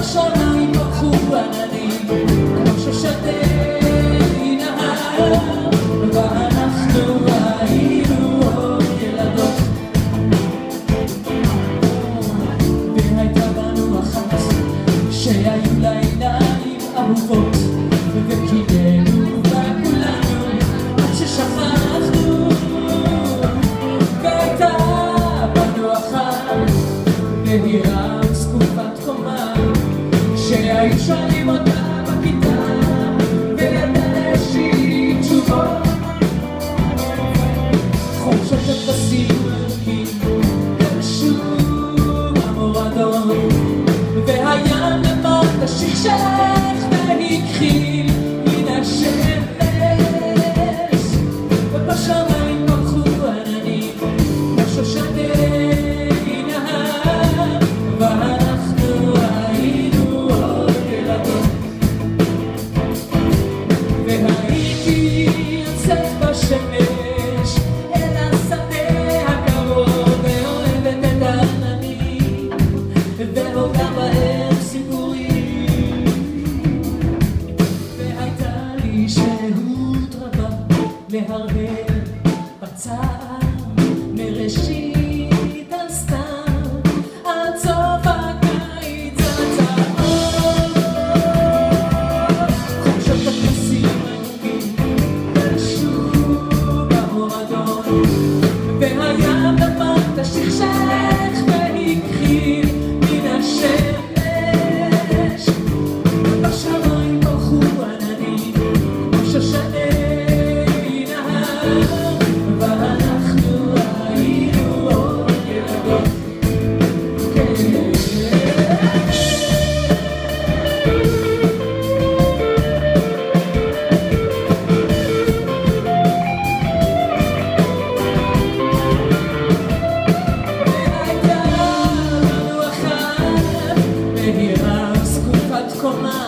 בשמיים פרחו עננים כמו ששתי נהר, ואנחנו היינו עוד ילדות, והייתה בנו אחת שהיו לה עיניים אהובות, וקינאנו בה כולנו עד ששכחנו, והייתה בנו אחת בהירה וזקופת קומה, שהיו שואלים אותה בכיתה וידעה להשיב תשובות, חורשות בסיוקים גלשו המורדות, והים למטה שכשך והכחיל מן השמש, ובשמיים פרחו עננים כמו שושני נהר, ואנחנו היינו עוד ילדות, והייתי יוצאת בשמש אל השדה הקרוב ואוהבת את העננים והוגה בהם סיפורים, והייתה לי שהות רבה להרהר בצער מראשית עד סתיו עד סוף הקיץ הצהוב, חורשות הפסים הירוקים גלשו במורדות, והים למטה שכשך והכחיל מן השמש, בשמיים פרחו עננים כמו שושני נהר, ואנחנו היינו עוד ילדות. והייתה בנו אחת בהירה וזקופת קומה,